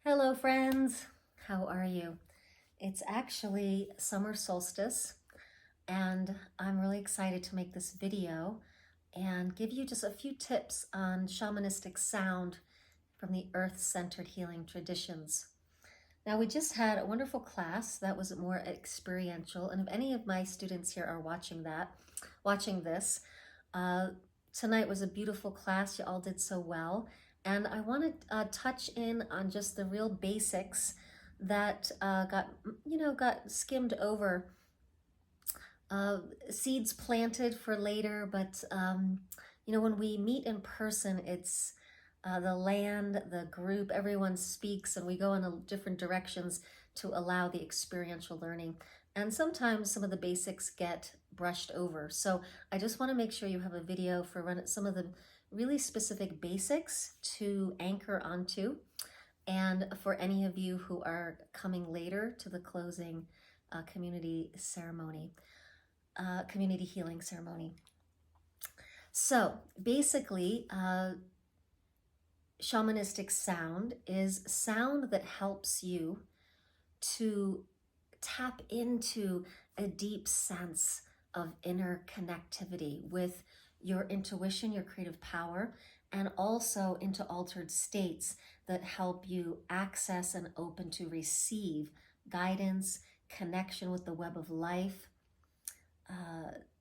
Hello friends, how are you? It's actually summer solstice and I'm really excited to make this video and give you just a few tips on shamanistic sound from the earth-centered healing traditions. Now we just had a wonderful class that was more experiential, and if any of my students here are watching this, tonight was a beautiful class. You all did so well. And I want to touch in on just the real basics that got skimmed over. Seeds planted for later, but when we meet in person, it's the land, the group, everyone speaks, and we go in different directions to allow the experiential learning. And sometimes some of the basics get brushed over. So I just want to make sure you have a video for some of the really specific basics to anchor onto. And for any of you who are coming later to the closing community healing ceremony. So basically, shamanistic sound is sound that helps you to tap into a deep sense of inner connectivity with your intuition, your creative power, and also into altered states that help you access and open to receive guidance, connection with the web of life,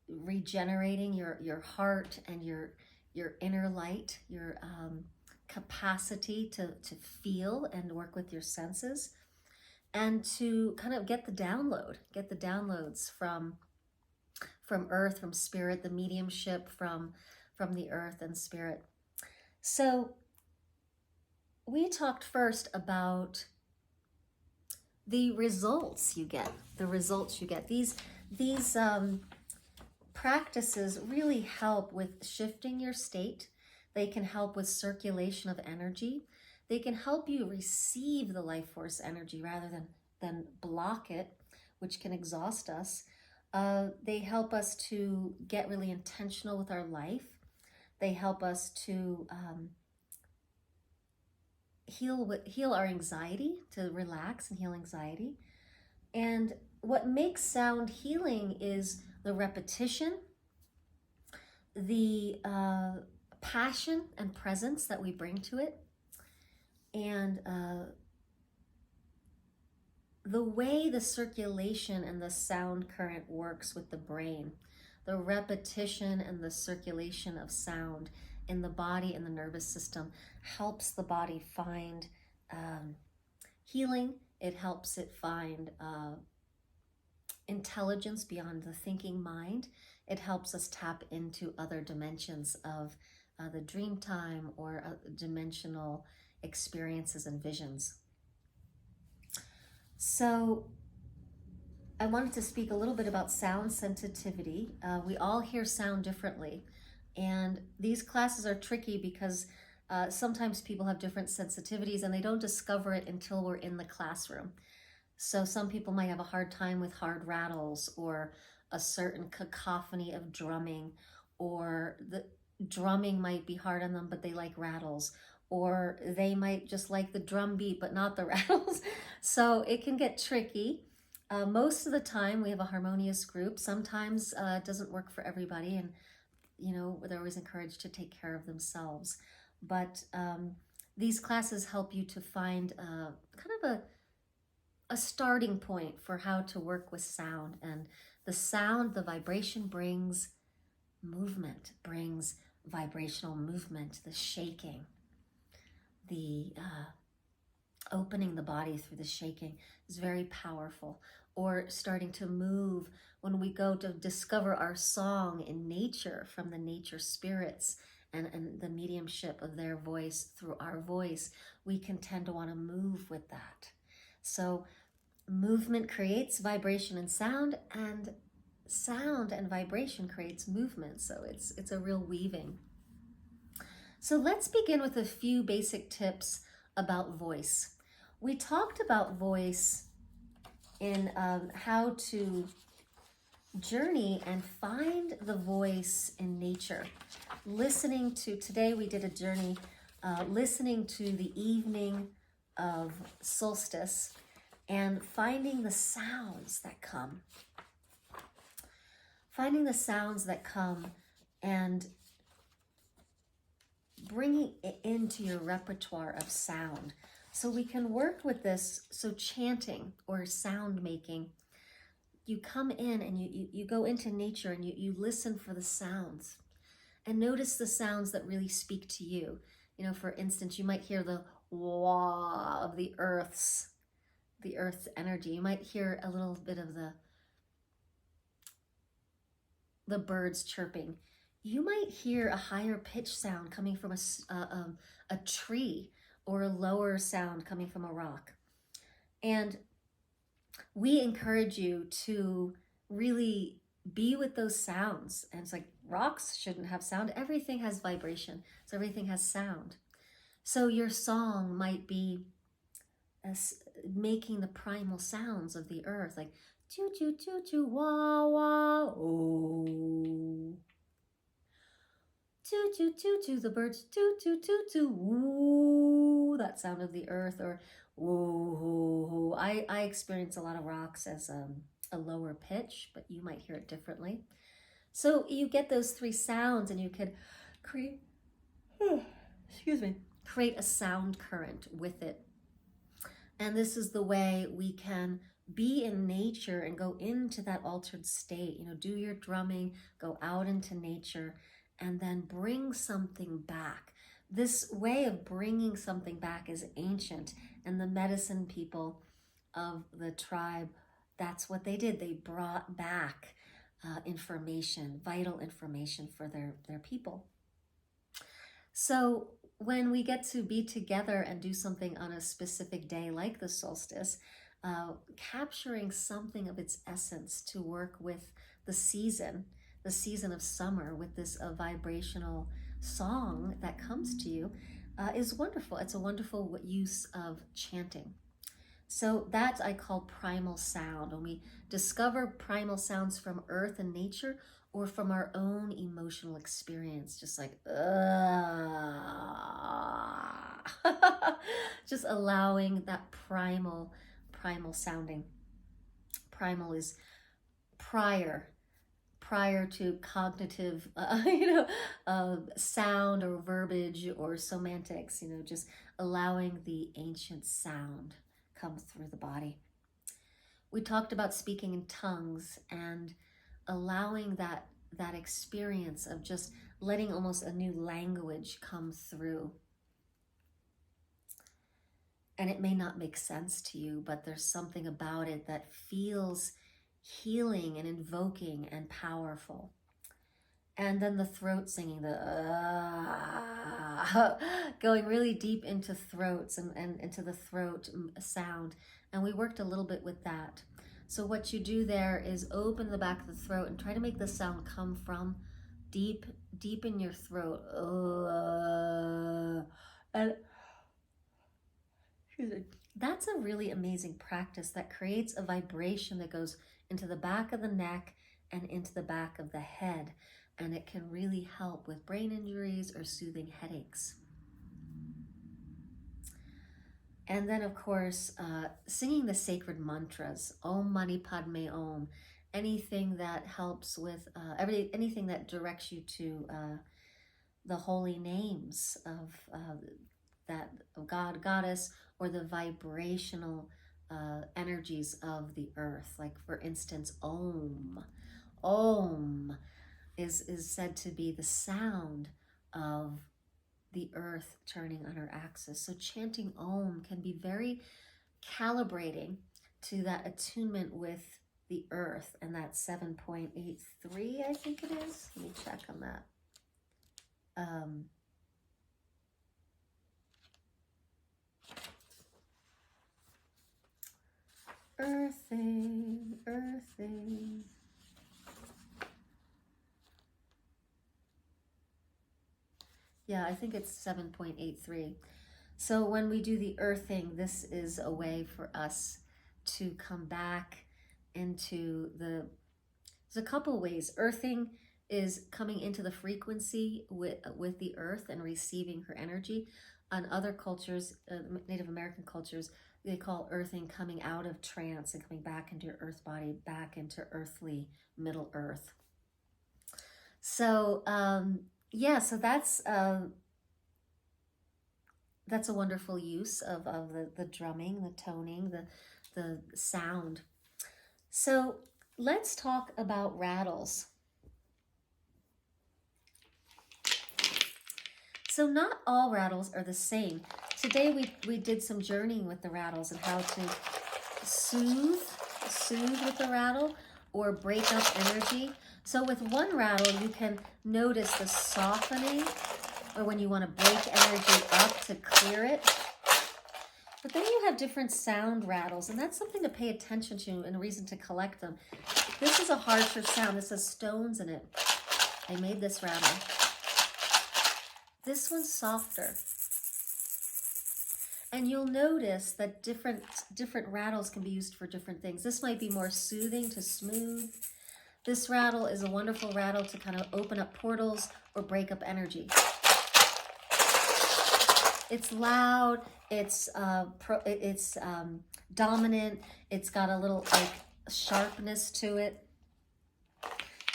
regenerating your heart and your inner light, your capacity to feel and work with your senses, and to kind of get the downloads from earth, from spirit, the mediumship from the earth and spirit. So we talked first about the results you get. These practices really help with shifting your state. They can help with circulation of energy. They can help you receive the life force energy rather than block it, which can exhaust us. They help us to get really intentional with our life. They help us to heal our anxiety, to relax and heal anxiety. And what makes sound healing is the repetition, the passion and presence that we bring to it, and the way the circulation and the sound current works with the brain. The repetition and the circulation of sound in the body and the nervous system helps the body find healing. It helps it find intelligence beyond the thinking mind. It helps us tap into other dimensions of the dream time or dimensional experiences and visions. So I wanted to speak a little bit about sound sensitivity. We all hear sound differently, and these classes are tricky because sometimes people have different sensitivities and they don't discover it until we're in the classroom. So some people might have a hard time with hard rattles or a certain cacophony of drumming, or the drumming might be hard on them, but they like rattles, or they might just like the drum beat, but not the rattles. So it can get tricky. Most of the time we have a harmonious group. Sometimes it doesn't work for everybody, and they're always encouraged to take care of themselves. But these classes help you to find kind of a starting point for how to work with sound. And the sound, the vibration brings movement, brings vibrational movement, the shaking, the opening the body through the shaking is very powerful. Or starting to move when we go to discover our song in nature from the nature spirits and the mediumship of their voice through our voice, we can tend to want to move with that. So movement creates vibration and sound and vibration creates movement. So it's a real weaving. So let's begin with a few basic tips about voice. We talked about voice in how to journey and find the voice in nature. Today we did a journey listening to the evening of solstice and finding the sounds that come. Finding the sounds that come and bringing it into your repertoire of sound. So we can work with this. So chanting or sound making, you come in and you go into nature and you listen for the sounds and notice the sounds that really speak to you. You know, for instance, you might hear the wah of the earth's energy. You might hear a little bit of the birds chirping. You might hear a higher pitch sound coming from a tree, or a lower sound coming from a rock. And we encourage you to really be with those sounds. And it's like, rocks shouldn't have sound. Everything has vibration, so everything has sound. So your song might be making the primal sounds of the earth, like choo choo choo choo wah wah oh. Choo choo choo choo, the birds choo choo choo choo woo, that sound of the earth, or woo. I experience a lot of rocks as a lower pitch, but you might hear it differently. So you get those three sounds and you could create, create a sound current with it. And this is the way we can be in nature and go into that altered state. You know, do your drumming, go out into nature, and then bring something back. This way of bringing something back is ancient, and the medicine people of the tribe, that's what they did. They brought back information, vital information for their people. So when we get to be together and do something on a specific day like the solstice, capturing something of its essence to work with the season of summer, with this vibrational song that comes to you, is wonderful. It's a wonderful use of chanting. So that I call primal sound. When we discover primal sounds from earth and nature, or from our own emotional experience, just like, just allowing that primal sounding. Primal is prior to cognitive, sound or verbiage or semantics, just allowing the ancient sound come through the body. We talked about speaking in tongues and allowing that experience of just letting almost a new language come through. And it may not make sense to you, but there's something about it that feels healing and invoking and powerful. And then the throat singing, going really deep into throats and into the throat sound. And we worked a little bit with that. So what you do there is open the back of the throat and try to make the sound come from deep in your throat. And that's a really amazing practice that creates a vibration that goes into the back of the neck and into the back of the head. And it can really help with brain injuries or soothing headaches. And then, of course, singing the sacred mantras, Om Mani Padme Om, anything that helps with, anything that directs you to the holy names of God, Goddess, or the vibrational energies of the earth. Like, for instance, Om. Om is said to be the sound of the earth turning on her axis. So chanting Om can be very calibrating to that attunement with the earth, and that 7.83, I think it is. Let me check on that. Earthing. Yeah, I think it's 7.83. So when we do the earthing, this is a way for us to come back into there's a couple ways. Earthing is coming into the frequency with the earth and receiving her energy. on other cultures, Native American cultures, they call earthing coming out of trance and coming back into your earth body, back into earthly Middle Earth. So yeah, so that's a wonderful use of the drumming, the toning, the sound. So let's talk about rattles. So not all rattles are the same. Today we did some journeying with the rattles and how to soothe with the rattle or break up energy. So with one rattle, you can notice the softening, or when you want to break energy up to clear it. But then you have different sound rattles, and that's something to pay attention to and a reason to collect them. This is a harsher sound. This has stones in it. I made this rattle. This one's softer. And you'll notice that different rattles can be used for different things. This might be more soothing to smooth. This rattle is a wonderful rattle to kind of open up portals or break up energy. It's loud, it's dominant, it's got a little like sharpness to it.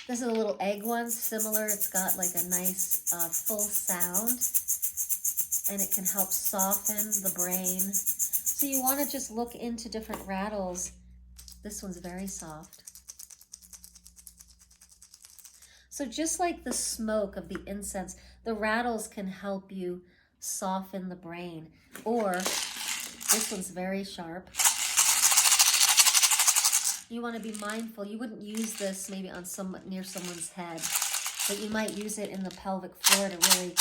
This is a little egg one, similar. It's got like a nice full sound, and it can help soften the brain. So you want to just look into different rattles. This one's very soft. So just like the smoke of the incense, the rattles can help you soften the brain. Or this one's very sharp. You want to be mindful. You wouldn't use this maybe on near someone's head, but you might use it in the pelvic floor to really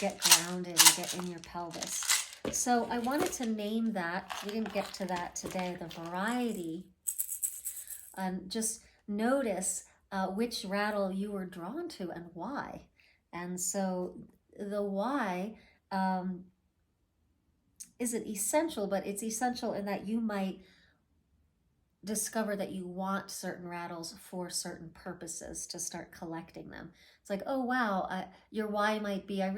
get grounded and get in your pelvis. So I wanted to name that. We didn't get to that today, the variety. And just notice which rattle you were drawn to and why. And so the why isn't essential, but it's essential in that you might discover that you want certain rattles for certain purposes to start collecting them. It's like, oh wow, your why might be, I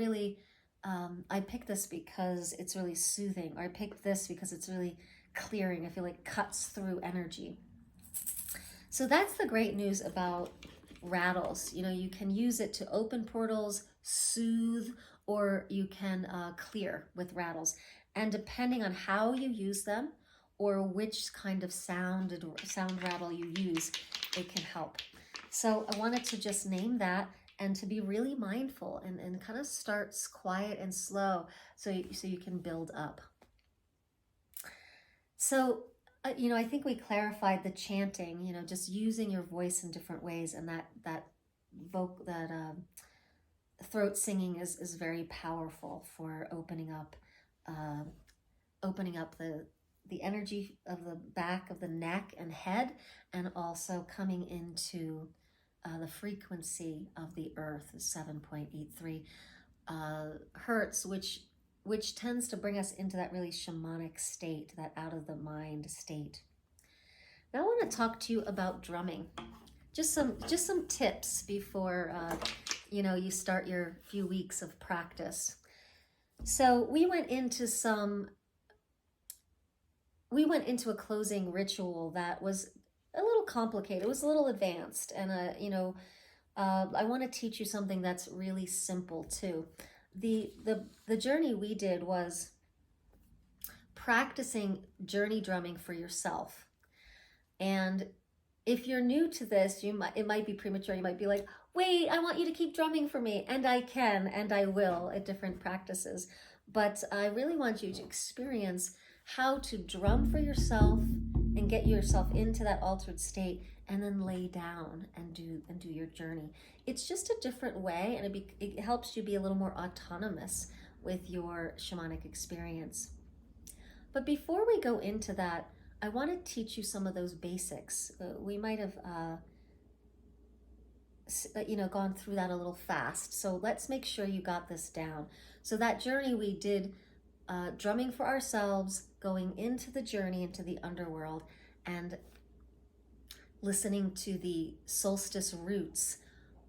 picked this because it's really soothing, or I picked this because it's really clearing. I feel like it cuts through energy. So that's the great news about rattles. You know, you can use it to open portals, soothe, or you can clear with rattles. And depending on how you use them or which kind of sound rattle you use, it can help. So I wanted to just name that and to be really mindful and kind of start quiet and slow so you can build up. So, you know, I think we clarified the chanting, you know, just using your voice in different ways, and that throat singing is very powerful for opening up the energy of the back of the neck and head, and also coming into the frequency of the earth, 7.83 hertz, which tends to bring us into that really shamanic state, that out of the mind state. Now I want to talk to you about drumming. Just some tips before you know, you start your few weeks of practice. So we went into a closing ritual that was a little complicated. It was a little advanced, and you know, I want to teach you something that's really simple too. The journey we did was practicing journey drumming for yourself. And if you're new to this, it might be premature. You might be like, wait, I want you to keep drumming for me. And I can, and I will at different practices. But I really want you to experience how to drum for yourself and get yourself into that altered state, and then lay down and do your journey. It's just a different way, and it helps you be a little more autonomous with your shamanic experience. But before we go into that, I want to teach you some of those basics. We might have you know, gone through that a little fast. So let's make sure you got this down. So that journey we did, drumming for ourselves, going into the journey, into the underworld, and listening to the solstice roots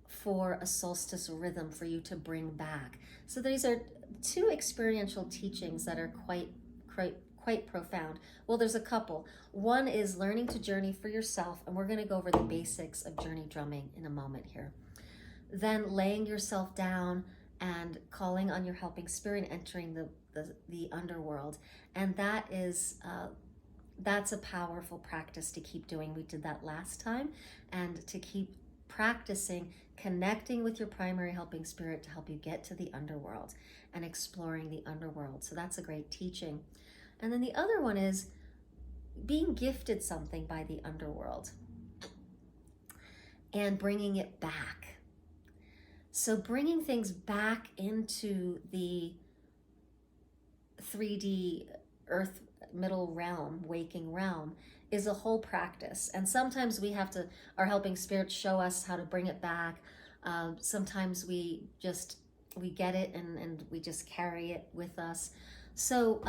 for a solstice rhythm for you to bring back. So these are two experiential teachings that are quite profound. Well, there's a couple. One is learning to journey for yourself, and we're going to go over the basics of journey drumming in a moment here. Then laying yourself down and calling on your helping spirit, entering the underworld, and that's a powerful practice to keep doing. We did that last time, and to keep practicing connecting with your primary helping spirit to help you get to the underworld and exploring the underworld. So that's a great teaching. And then the other one is being gifted something by the underworld and bringing it back. So bringing things back into the 3D earth middle realm, waking realm, is a whole practice. And sometimes we have to, our helping spirits show us how to bring it back. Sometimes we get it and we just carry it with us. So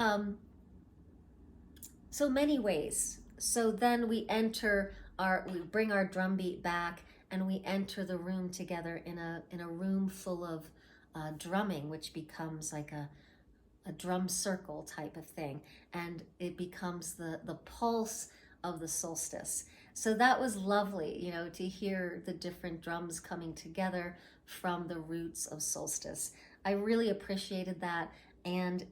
many ways. So then we bring our drum beat back, and we enter the room together in a room full of drumming, which becomes like a drum circle type of thing, and it becomes the pulse of the solstice. So that was lovely, to hear the different drums coming together from the roots of solstice. I really appreciated that, and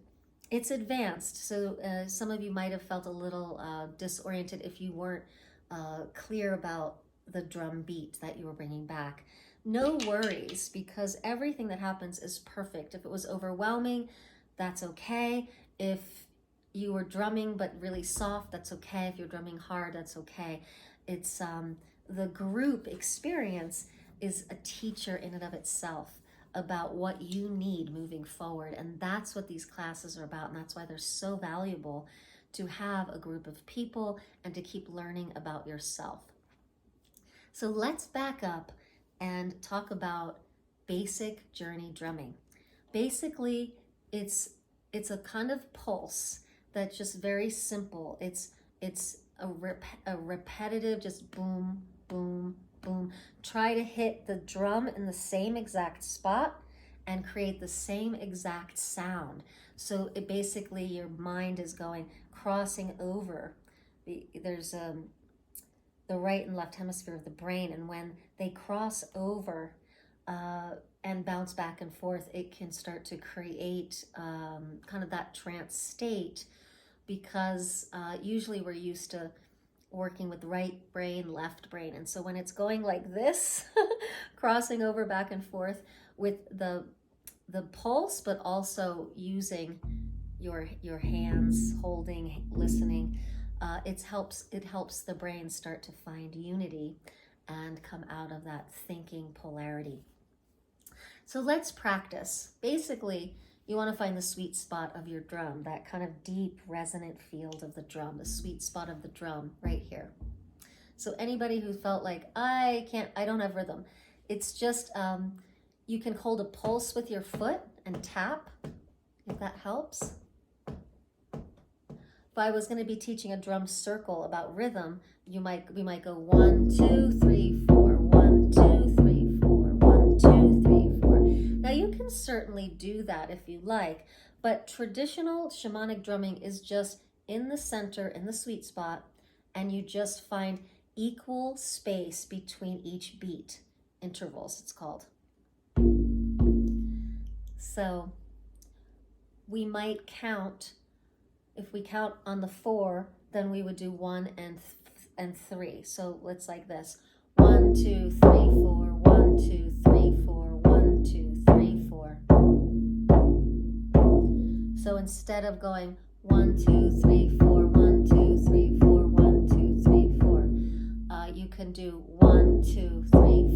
it's advanced. So some of you might have felt a little disoriented if you weren't clear about the drum beat that you were bringing back. No worries, because everything that happens is perfect. If it was overwhelming, that's okay. If you were drumming but really soft, that's okay. If you're drumming hard, that's okay. It's the group experience is a teacher in and of itself about what you need moving forward. And that's what these classes are about. And that's why they're so valuable, to have a group of people and to keep learning about yourself. So let's back up and talk about basic journey drumming. Basically, it's a kind of pulse that's just very simple. It's a repetitive, just boom, boom, boom. Try to hit the drum in the same exact spot and create the same exact sound. So it basically, your mind is crossing over. There's the right and left hemisphere of the brain, and when they cross over and bounce back and forth, it can start to create kind of that trance state, because usually we're used to working with right brain, left brain. And so when it's going like this, crossing over back and forth with the pulse, but also using your hands, holding, listening, it helps the brain start to find unity and come out of that thinking polarity. So let's practice. Basically, you want to find the sweet spot of your drum, that kind of deep resonant field of the drum, the sweet spot of the drum right here. So anybody who felt like, I don't have rhythm, it's just, you can hold a pulse with your foot and tap, if that helps. If I was going to be teaching a drum circle about rhythm, we might go 1, 2, 3, 4, 1, 2, 3, 4, 1, 2, 3, 4. Now you can certainly do that if you like, but traditional shamanic drumming is just in the center, in the sweet spot, and you just find equal space between each beat, intervals it's called. So we might count, if we count on the 4, then we would do 1 and 3. So it's like this: 1, 2, 3, 4, 1, 2, 3, 4, 1, 2, 3, 4. So instead of going 1, 2, 3, 4, 1, 2, 3, 4, 1, 2, 3, 4, you can do 1, 2, 3,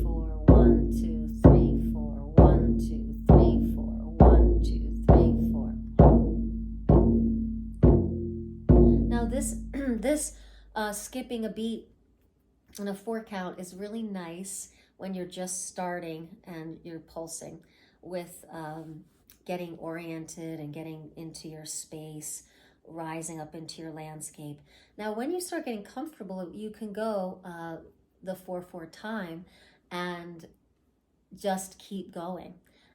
4, 1, 2, 3, 4, 1, 2, 3, 4, 1, 2, 3, 4. Now this skipping a beat and a 4 count is really nice when you're just starting and you're pulsing with getting oriented and getting into your space, rising up into your landscape. Now, when you start getting comfortable, you can go the 4/4 time and just keep going.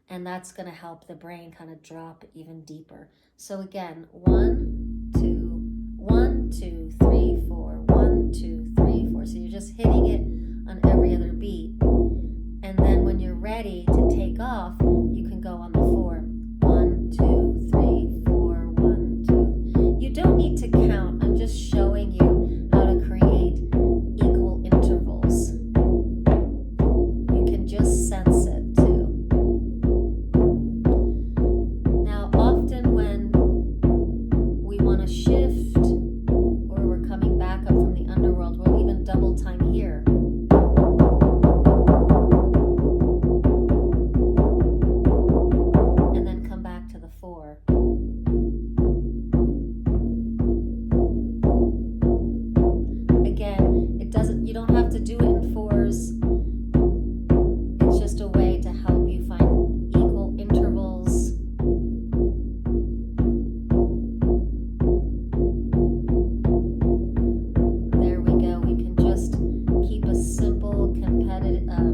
and that's going to help the brain kind of drop even deeper. So again, 1, 2, 1, 2, 3, 4, 1, 2, 3, 4. So you're just hitting it on every other beat. And then when you're ready to take off, you can go on the 4. 1, 2, 3, 4, 1, 2. You don't need to count. I'm just showing you how to create equal intervals. You can just sense it too. Now, often when we want to shift or we're coming back up from the underworld, we'll even double time here.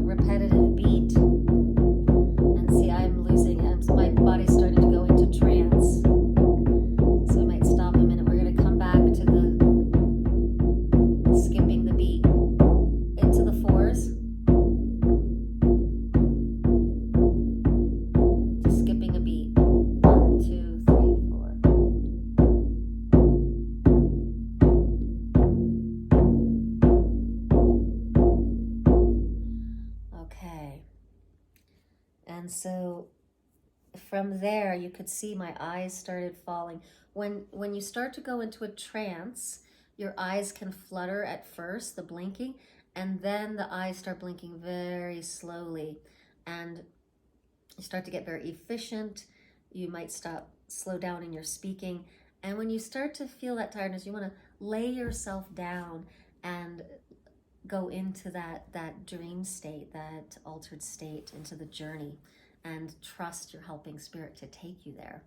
Repetitive beat, and see, I'm losing it. My body's starting to go into trance, so I might stop a minute. We're going to come back to the skipping the beat into the 4s, just skipping a beat. 1, 2, 3, 4. Okay. And so from there, you could see my eyes started falling. When you start to go into a trance, your eyes can flutter at first, the blinking, and then the eyes start blinking very slowly. And you start to get very efficient. You might slow down in your speaking. And when you start to feel that tiredness, you want to lay yourself down and go into that dream state, that altered state, into the journey, and trust your helping spirit to take you there.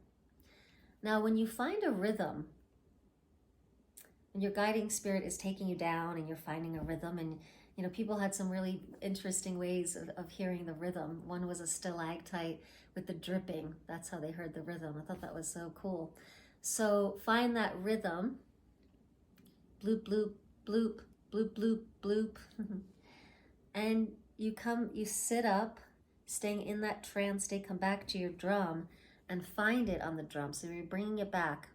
Now, when you find a rhythm, when your guiding spirit is taking you down and you're finding a rhythm, and people had some really interesting ways of hearing the rhythm. One was a stalactite with the dripping. That's how they heard the rhythm. I thought that was so cool. So find that rhythm. Bloop, bloop, bloop, bloop, bloop, bloop. And you sit up, staying in that trance state, come back to your drum and find it on the drum. So you're bringing it back.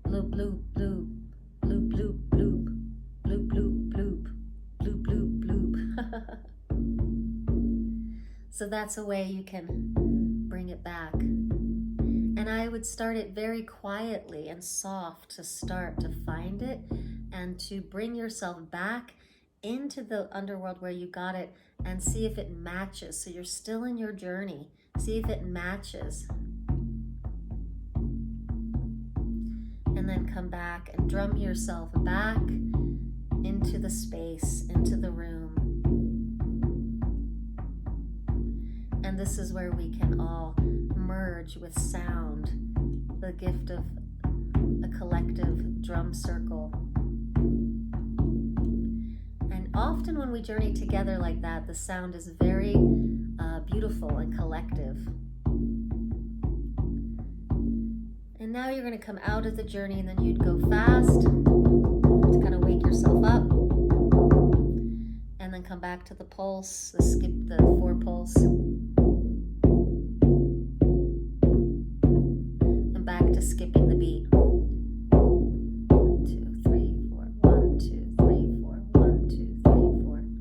Bloop, bloop, bloop, bloop, bloop, bloop, bloop, bloop, bloop, bloop, bloop, bloop. So that's a way you can bring it back. And I would start it very quietly and soft to start to find it and to bring yourself back into the underworld where you got it and see if it matches. So you're still in your journey. See if it matches. And then come back and drum yourself back into the space, into the room. And this is where we can all merge with sound, the gift of a collective drum circle. And often when we journey together like that, the sound is very beautiful and collective. And now you're going to come out of the journey, and then you'd go fast to kind of wake yourself up. And then come back to the pulse, the 4 pulse. And back to skipping the beat. 1, 2, 3, 4. 1, 2, 3, 4. 1, 2, 3,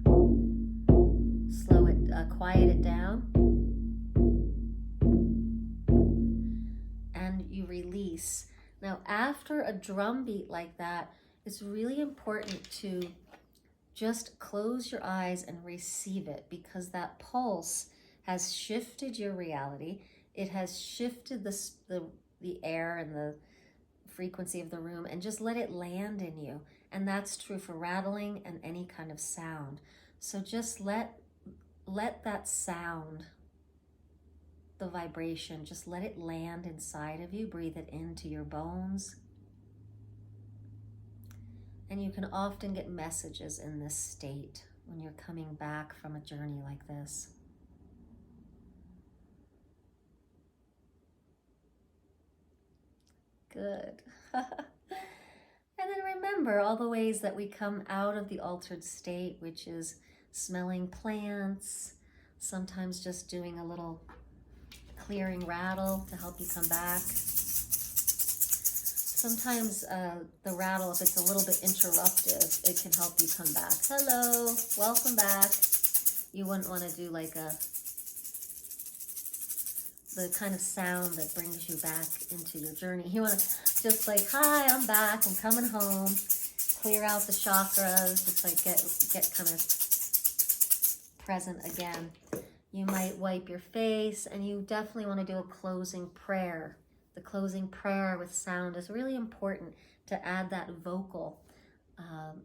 4. Slow it, quiet it down. And you release. Now, after a drum beat like that, it's really important to just close your eyes and receive it, because that pulse has shifted your reality. It has shifted the air and the frequency of the room, and just let it land in you. And that's true for rattling and any kind of sound. So just let that sound, the vibration, just let it land inside of you. Breathe it into your bones. And you can often get messages in this state when you're coming back from a journey like this. Good. And then remember all the ways that we come out of the altered state, which is smelling plants, sometimes just doing a little clearing rattle to help you come back. Sometimes the rattle, if it's a little bit interruptive, it can help you come back. Hello, welcome back. You wouldn't want to do like the kind of sound that brings you back into your journey. You want to just like, hi, I'm back, I'm coming home. Clear out the chakras, just like get kind of present again. You might wipe your face, and you definitely want to do a closing prayer. The closing prayer with sound is really important to add that vocal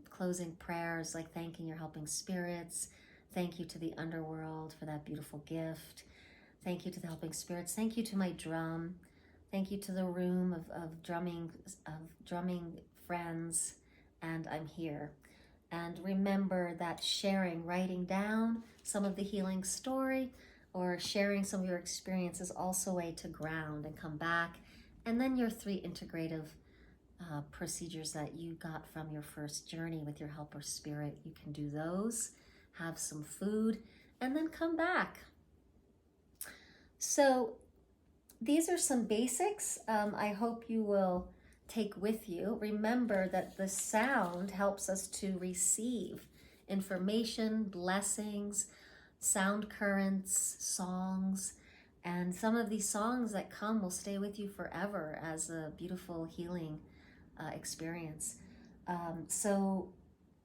closing prayers, like thanking your helping spirits. Thank you to the underworld for that beautiful gift. Thank you to the helping spirits. Thank you to my drum. Thank you to the room of drumming friends, and I'm here. And remember that sharing, writing down some of the healing story or sharing some of your experience is also a way to ground and come back. And then your 3 integrative procedures that you got from your first journey with your helper spirit, you can do those, have some food, and then come back. So these are some basics I hope you will take with you. Remember that the sound helps us to receive information, blessings, sound currents, songs, and some of these songs that come will stay with you forever as a beautiful healing experience. So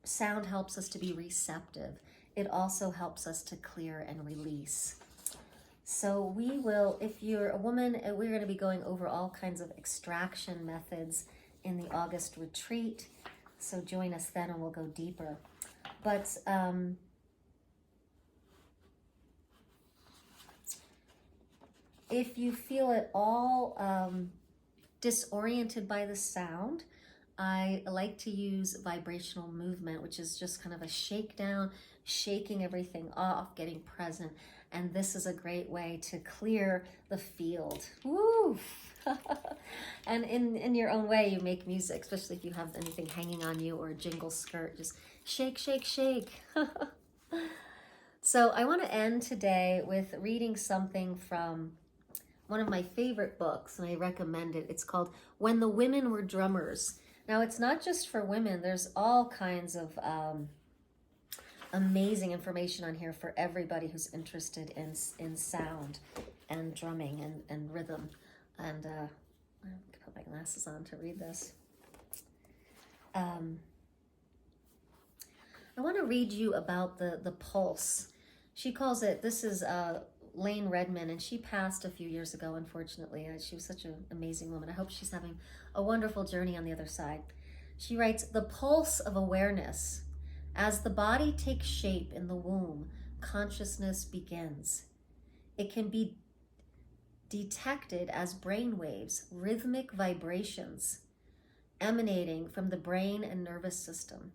sound helps us to be receptive. It also helps us to clear and release. So we will, if you're a woman, we're going to be going over all kinds of extraction methods in the August retreat. So join us then and we'll go deeper. But if you feel at all disoriented by the sound, I like to use Vibrational Movement, which is just kind of a shakedown, shaking everything off, getting present. And this is a great way to clear the field. Woo! And in your own way, you make music, especially if you have anything hanging on you or a jingle skirt. Just shake, shake, shake. So I want to end today with reading something from one of my favorite books, and I recommend it. It's called When the Women Were Drummers. Now, it's not just for women. There's all kinds of amazing information on here for everybody who's interested in sound and drumming and rhythm. And I can put my glasses on to read this. I want to read you about the pulse. She calls it, this is Lane Redman, and she passed a few years ago, unfortunately. She was such an amazing woman. I hope she's having a wonderful journey on the other side. She writes, the pulse of awareness. As the body takes shape in the womb, consciousness begins. It can be detected as brain waves, rhythmic vibrations emanating from the brain and nervous system.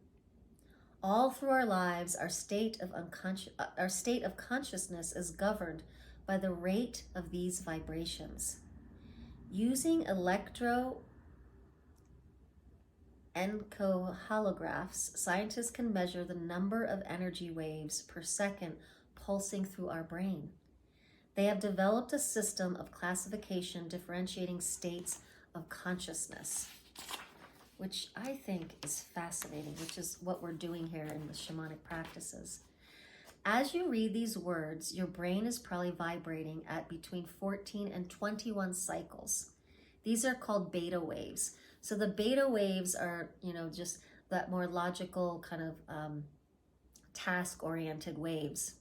All through our lives, our state of consciousness is governed by the rate of these vibrations. Using electroencephalographs, scientists can measure the number of energy waves per second pulsing through our brain. They have developed a system of classification differentiating states of consciousness, which I think is fascinating, which is what we're doing here in the shamanic practices. As you read these words, your brain is probably vibrating at between 14 and 21 cycles. These are called beta waves. So the beta waves are, just that more logical kind of task-oriented waves.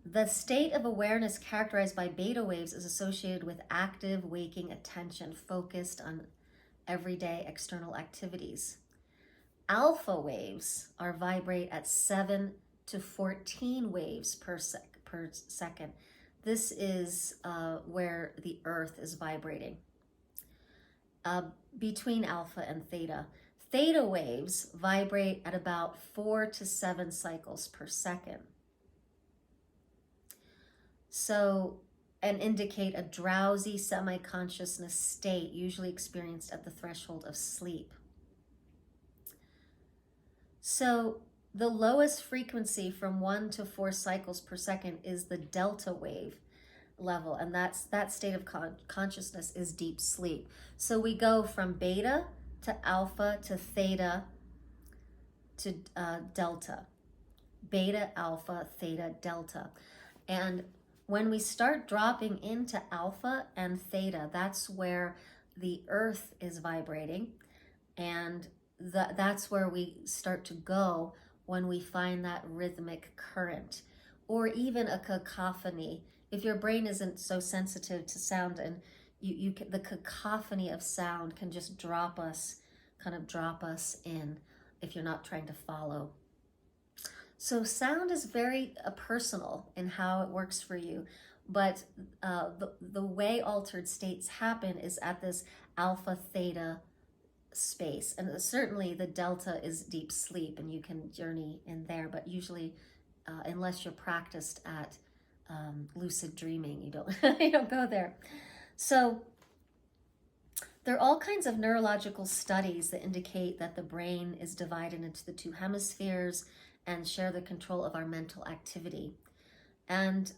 The state of awareness characterized by beta waves is associated with active, waking attention focused on everyday external activities. Alpha waves vibrate at 7 to 14 waves per second. This is where the earth is vibrating. Between alpha and theta. Theta waves vibrate at about 4 to 7 cycles per second. So, and indicate a drowsy semi-consciousness state usually experienced at the threshold of sleep. So the lowest frequency from 1 to 4 cycles per second is the delta wave level, and that state of consciousness is deep sleep. So we go from beta to alpha to theta to delta. Beta, alpha, theta, delta. And when we start dropping into alpha and theta, that's where the earth is vibrating, and that's where we start to go when we find that rhythmic current, or even a cacophony. If your brain isn't so sensitive to sound, and the cacophony of sound can just drop us in if you're not trying to follow. So sound is very personal in how it works for you, but the way altered states happen is at this alpha theta space, and certainly the delta is deep sleep, and you can journey in there, but usually unless you're practiced at lucid dreaming, you don't go there. So there are all kinds of neurological studies that indicate that the brain is divided into the two hemispheres and share the control of our mental activity. And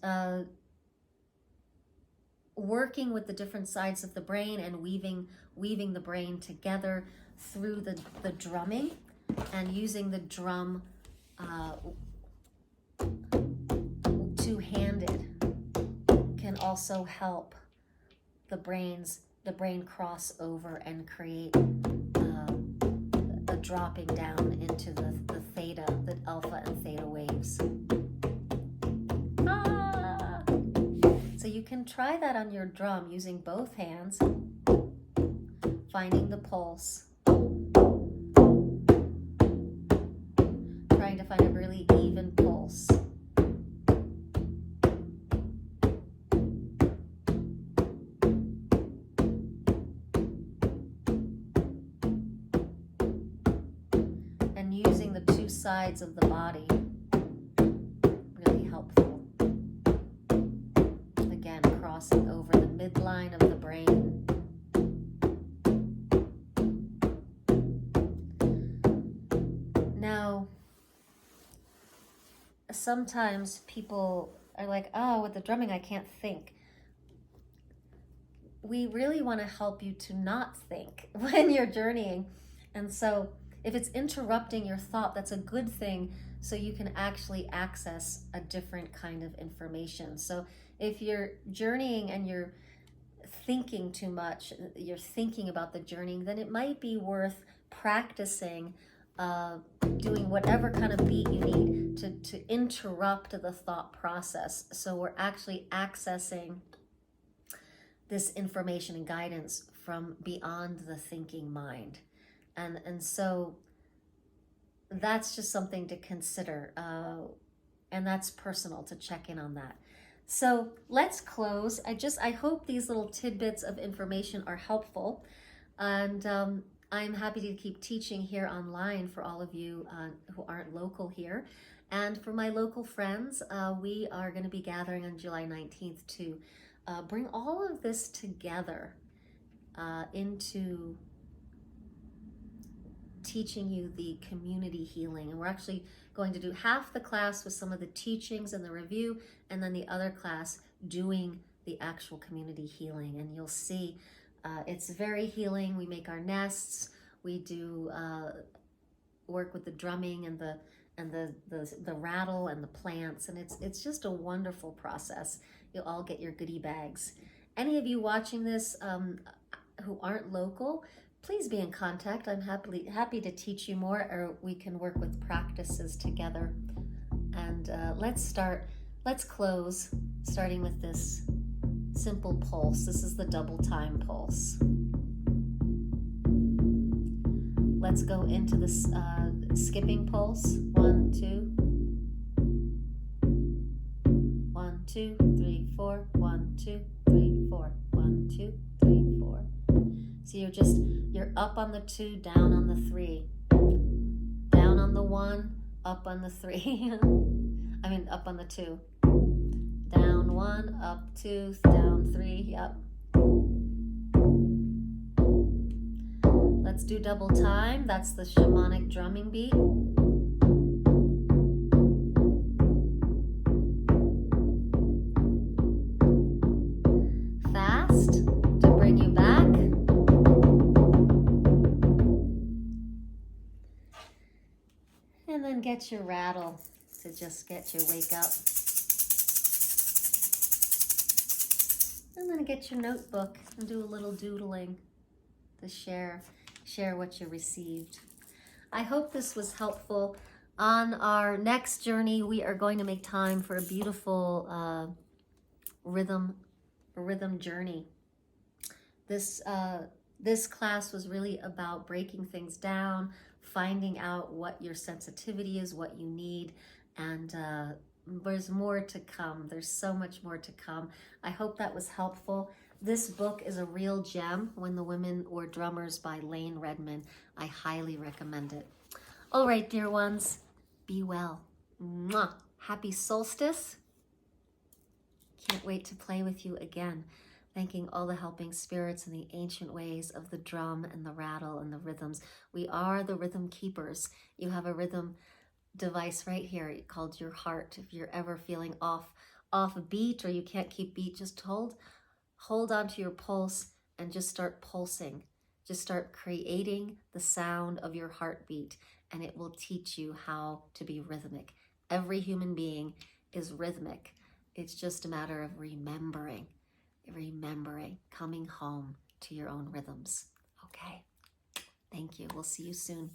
working with the different sides of the brain and weaving the brain together through the drumming, and using the drum two-handed can also help the brain cross over and create a dropping down into the theta, the alpha and theta waves. So you can try that on your drum using both hands, finding the pulse, trying to find a really even pulse. And using the two sides of the body, really helpful. Again, crossing over the midline of the brain. Now, sometimes people are like, oh, with the drumming, I can't think. We really want to help you to not think when you're journeying. And so if it's interrupting your thought, that's a good thing, so you can actually access a different kind of information. So if you're journeying and you're thinking too much, you're thinking about the journeying, then it might be worth practicing doing whatever kind of beat you need to interrupt the thought process. So we're actually accessing this information and guidance from beyond the thinking mind. And so that's just something to consider. And that's personal, to check in on that. So let's close. I hope these little tidbits of information are helpful. And I'm happy to keep teaching here online for all of you who aren't local here. And for my local friends, we are going to be gathering on July 19th to bring all of this together into teaching you the community healing. And we're actually going to do half the class with some of the teachings and the review, and then the other class doing the actual community healing. And you'll see it's very healing. We make our nests. We do work with the drumming and the rattle and the plants, and it's just a wonderful process. You'll all get your goodie bags. Any of you watching this who aren't local, please be in contact. I'm happy to teach you more, or we can work with practices together. And let's close, starting with this simple pulse. This is the double time pulse. Let's go into this skipping pulse. 1, 2. 1, 2, 3, 4. 1, 2, 3, 4. 1, 2, 3, 4. So you're up on the 2, down on the 3, down on the 1, up on the 3. I mean, up on the 2. Down 1, up 2, down 3, yep. Let's do double time. That's the shamanic drumming beat. Fast to bring you back. And then get your rattle to just get you wake up. And then get your notebook and do a little doodling to share what you received. I hope this was helpful. On our next journey, we are going to make time for a beautiful rhythm journey. This class was really about breaking things down, finding out what your sensitivity is, what you need, and there's more to come. There's so much more to come. I hope that was helpful. This book is a real gem, When the Women Were Drummers by Lane Redman. I highly recommend it. All right, dear ones, be well. Mwah. Happy solstice. Can't wait to play with you again. Thanking all the helping spirits and the ancient ways of the drum and the rattle and the rhythms. We are the rhythm keepers. You have a rhythm device right here called your heart. If you're ever feeling off beat or you can't keep beat, just hold onto your pulse and just start pulsing. Just start creating the sound of your heartbeat, and it will teach you how to be rhythmic. Every human being is rhythmic. It's just a matter of remembering, coming home to your own rhythms. Okay, thank you. We'll see you soon.